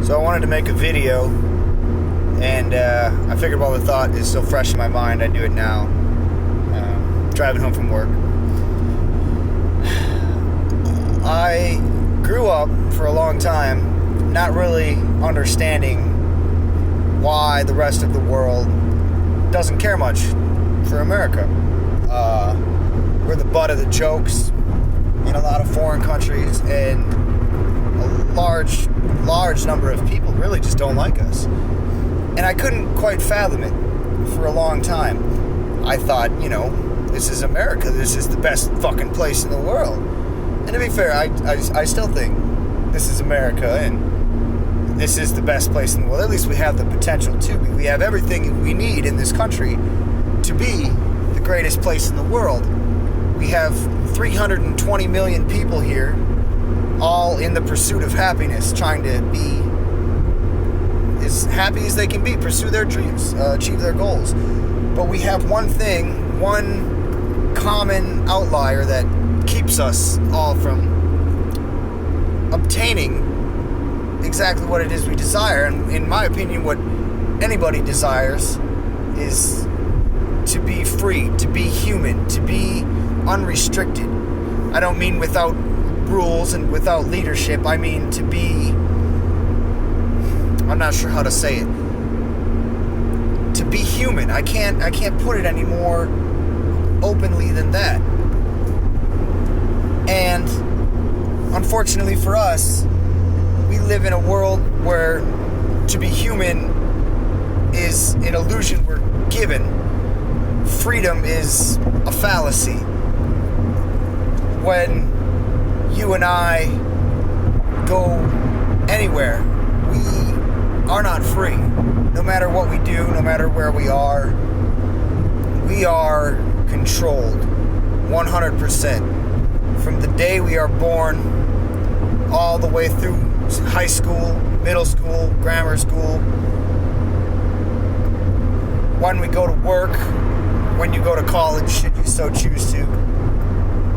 So I wanted to make a video, and I figured while the thought is still fresh in my mind, I'd do it now. Driving home from work. I grew up for a long time not really understanding why the rest of the world doesn't care much for America. We're the butt of the jokes in a lot of foreign countries, and a large number of people really just don't like us. And I couldn't quite fathom it for a long time. I thought, this is America. This is the best fucking place in the world. And to be fair, I still think this is America, and this is the best place in the world. At least we have the potential to be. We have everything we need in this country to be the greatest place in the world. We have 320 million people here, all in the pursuit of happiness, trying to be as happy as they can be, pursue their dreams, achieve their goals. But we have one common outlier that keeps us all from obtaining exactly what it is we desire. And in my opinion, what anybody desires is to be free, to be human, to be unrestricted. I don't mean without rules and without leadership. I mean to be, I'm not sure how to say it, to be human. I can't put it any more openly than that. And unfortunately for us, we live in a world where to be human is an illusion we're given. Freedom is a fallacy. When you and I go anywhere, we are not free. No matter what we do, no matter where we are controlled 100%. From the day we are born all the way through high school, middle school, grammar school, when we go to work, when you go to college, should you so choose to.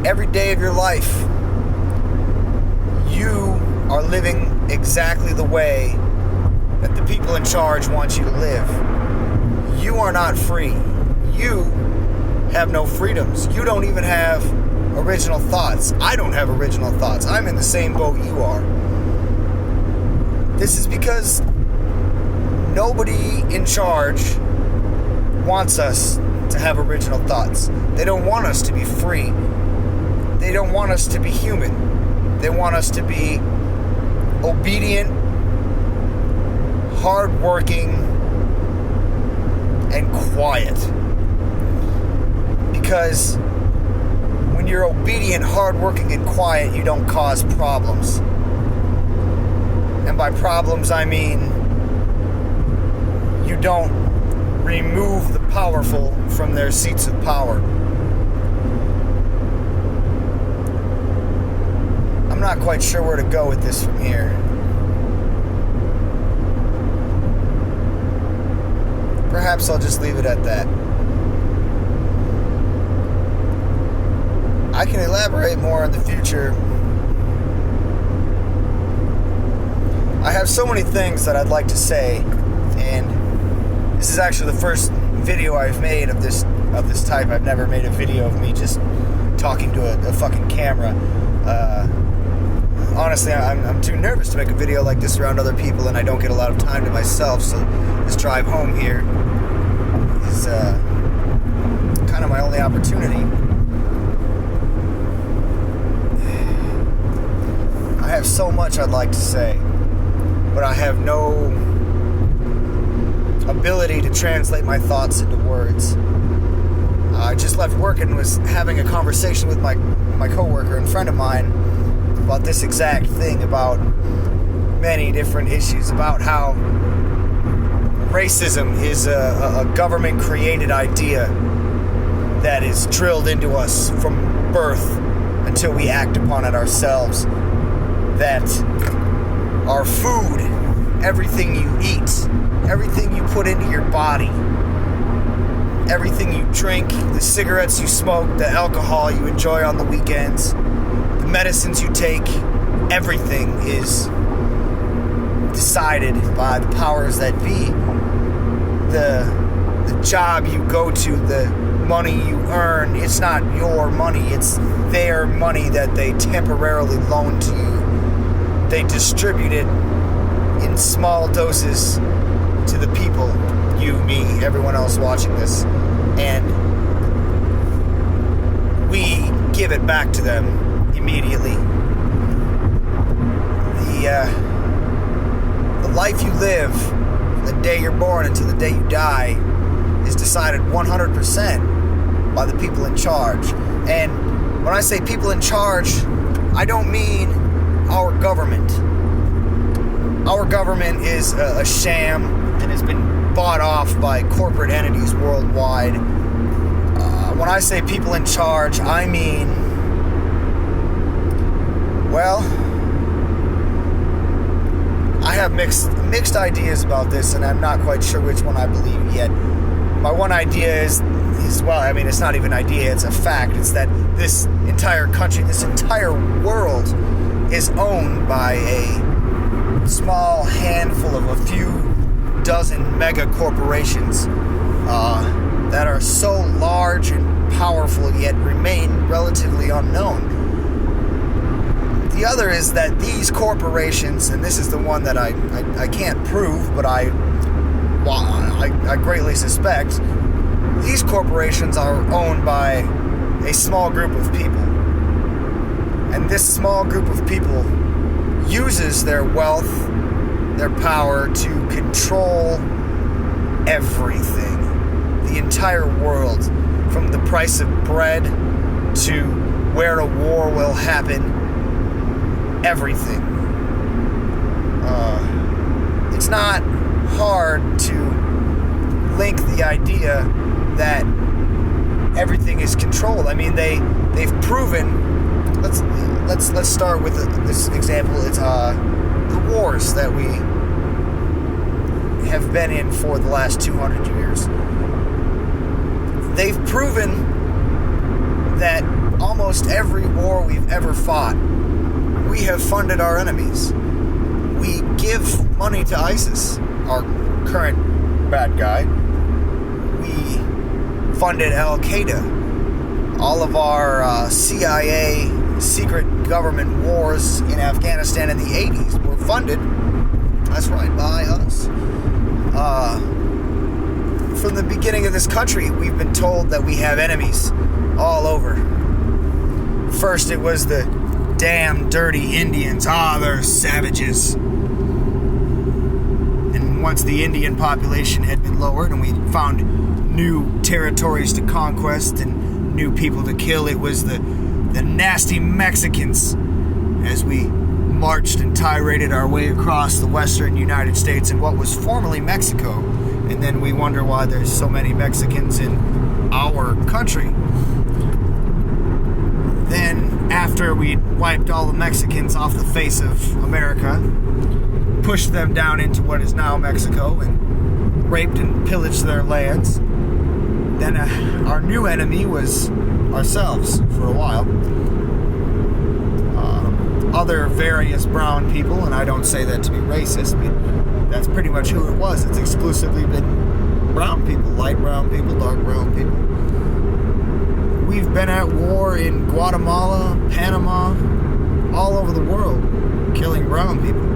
Every day of your life, you are living exactly the way that the people in charge want you to live. You are not free. You have no freedoms. You don't even have original thoughts. I don't have original thoughts. I'm in the same boat you are. This is because nobody in charge wants us to have original thoughts. They don't want us to be free. They don't want us to be human. They want us to be obedient, hardworking, and quiet. Because when you're obedient, hardworking, and quiet, you don't cause problems. And by problems, I mean you don't remove the powerful from their seats of power. I'm not quite sure where to go with this from here. Perhaps I'll just leave it at that. I can elaborate more in the future. I have so many things that I'd like to say, and this is actually the first video I've made of this type. I've never made a video of me just talking to a fucking camera. Honestly, I'm too nervous to make a video like this around other people, and I don't get a lot of time to myself, so this drive home here is kind of my only opportunity. I have so much I'd like to say, but I have no ability to translate my thoughts into words. I just left work and was having a conversation with my coworker and friend of mine about this exact thing, about many different issues, about how racism is a government-created idea that is drilled into us from birth until we act upon it ourselves. That our food, everything you eat, everything you put into your body, everything you drink, the cigarettes you smoke, the alcohol you enjoy on the weekends, the medicines you take, everything is decided by the powers that be. The job you go to, the money you earn, it's not your money, it's their money that they temporarily loan to you. They distribute it in small doses to the people, you, me, everyone else watching this, and we give it back to them immediately. The life you live, the day you're born until the day you die, is decided 100% by the people in charge. And when I say people in charge, I don't mean our government. Our government is a sham and has been bought off by corporate entities worldwide. When I say people in charge, I mean, well, I have mixed ideas about this, and I'm not quite sure which one I believe yet. My one idea is well, I mean, it's not even an idea, it's a fact. It's that this entire country, this entire world is owned by a small handful of a few dozen mega corporations that are so large and powerful yet remain relatively unknown. The other is that these corporations, and this is the one that I can't prove, but I greatly suspect, these corporations are owned by a small group of people. And this small group of people uses their wealth, their power to control everything. The entire world, from the price of bread to where a war will happen, everything. It's not hard to link the idea that everything is controlled. I mean, they've proven. Let's start with this example. It's the wars that we have been in for the last 200 years. They've proven that almost every war we've ever fought, we have funded our enemies. We give money to ISIS, our current bad guy. We funded Al-Qaeda. All of our CIA secret government wars in Afghanistan in the 80s were funded, that's right, by us. From the beginning of this country, we've been told that we have enemies all over. First, it was the damn dirty Indians. They're savages. And once the Indian population had been lowered and we found new territories to conquest and new people to kill, it was the nasty Mexicans as we marched and tiraded our way across the western United States in what was formerly Mexico. And then we wonder why there's so many Mexicans in our country. Then, after we wiped all the Mexicans off the face of America, pushed them down into what is now Mexico, and raped and pillaged their lands, then our new enemy was ourselves for a while. Other various brown people, and I don't say that to be racist, but that's pretty much who it was. It's exclusively been brown people, light brown people, dark brown people. We've been at war in Guatemala, Panama, all over the world, killing brown people.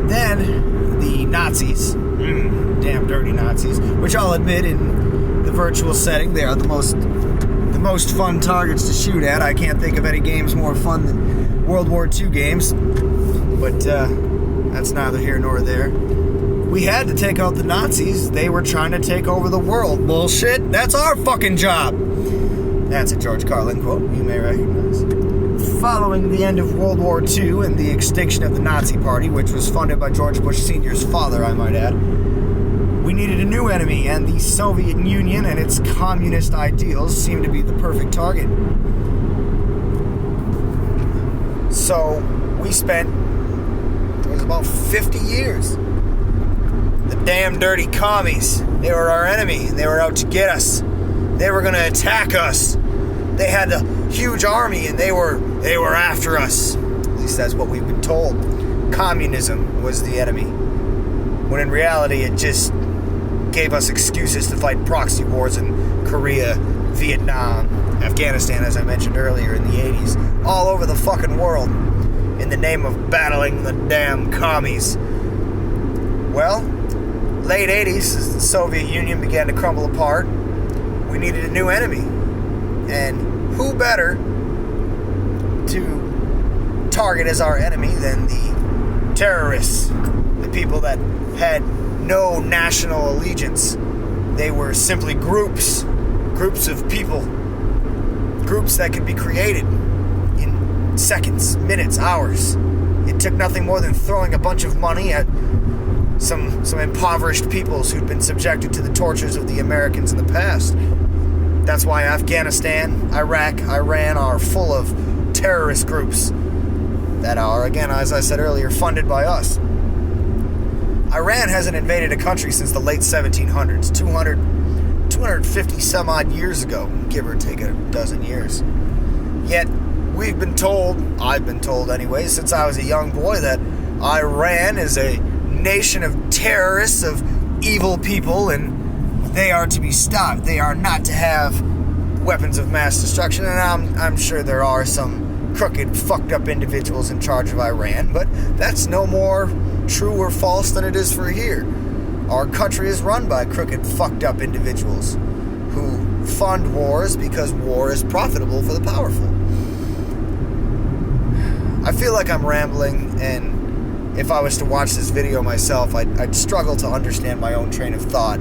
Then the Nazis, damn dirty Nazis, which I'll admit in the virtual setting, they are the most fun targets to shoot at. I can't think of any games more fun than World War II games, but that's neither here nor there. We had to take out the Nazis. They were trying to take over the world. Bullshit. That's our fucking job. That's a George Carlin quote you may recognize. Following the end of World War II and the extinction of the Nazi Party, which was funded by George Bush Sr.'s father, I might add, we needed a new enemy, and the Soviet Union and its communist ideals seemed to be the perfect target. So we spent, it was about 50 years. The damn dirty commies, they were our enemy. They were out to get us. They were going to attack us. They had a huge army, and they were after us. They least that's what we've been told. Communism was the enemy, when in reality it just gave us excuses to fight proxy wars in Korea, Vietnam, Afghanistan, as I mentioned earlier, in the 80s, all over the fucking world, in the name of battling the damn commies. Well, late 80s, as the Soviet Union began to crumble apart, we needed a new enemy. And who better to target as our enemy than the terrorists, the people that had no national allegiance. They were simply groups of people, groups that could be created in seconds, minutes, hours. It took nothing more than throwing a bunch of money at some impoverished peoples who'd been subjected to the tortures of the Americans in the past. That's why Afghanistan, Iraq, Iran are full of terrorist groups that are, again, as I said earlier, funded by us. Iran hasn't invaded a country since the late 1700s, 250 some odd years ago, give or take a dozen years. Yet, we've been told, I've been told anyway, since I was a young boy, that Iran is a nation of terrorists, of evil people, and they are to be stopped. They are not to have weapons of mass destruction, and I'm sure there are some crooked, fucked up individuals in charge of Iran, but that's no more true or false than it is for here. Our country is run by crooked, fucked up individuals who fund wars because war is profitable for the powerful. I feel like I'm rambling, and if I was to watch this video myself, I'd struggle to understand my own train of thought.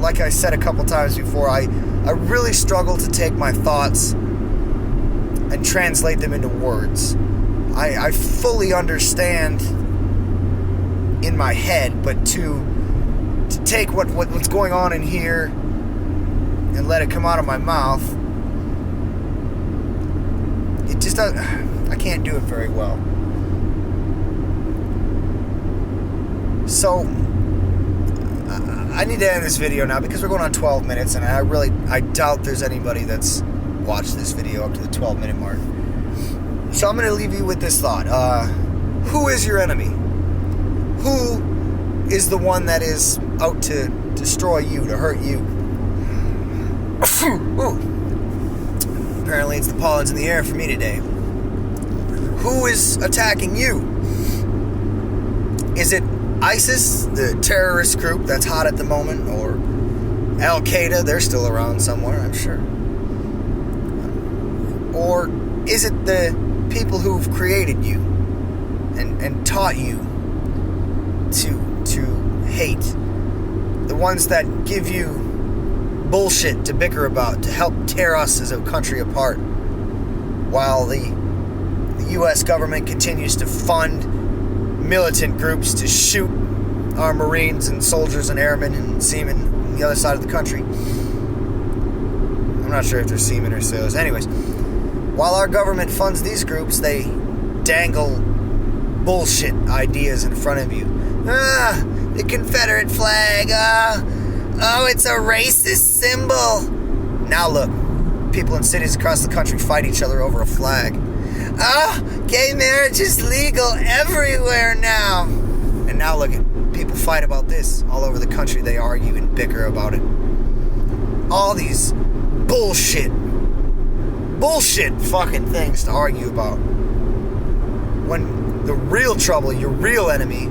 Like I said a couple times before, I really struggle to take my thoughts and translate them into words. I fully understand in my head, but to take what's going on in here and let it come out of my mouth, it just doesn't, I can't do it very well. So I need to end this video now because we're going on 12 minutes, and I doubt there's anybody that's watched this video up to the 12-minute mark. So I'm going to leave you with this thought. Who is your enemy? Who is the one that is out to destroy you, to hurt you? Apparently it's the pollen's in the air for me today. Who is attacking you? Is it ISIS, the terrorist group that's hot at the moment, or Al-Qaeda? They're still around somewhere, I'm sure. Or is it the people who've created you and taught you to hate? The ones that give you bullshit to bicker about, to help tear us as a country apart, while the U.S. government continues to fund militant groups to shoot our Marines and soldiers and airmen and seamen on the other side of the country. I'm not sure if they're seamen or sailors. Anyways, while our government funds these groups, they dangle bullshit ideas in front of you. The Confederate flag. Oh, it's a racist symbol. Now look, people in cities across the country fight each other over a flag. Oh, gay marriage is legal everywhere now. And now look at people fight about this all over the country. They argue and bicker about it. All these bullshit fucking things to argue about, when the real trouble, your real enemy,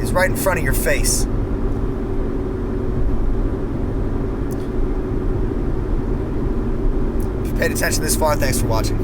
is right in front of your face. If you paid attention this far, thanks for watching.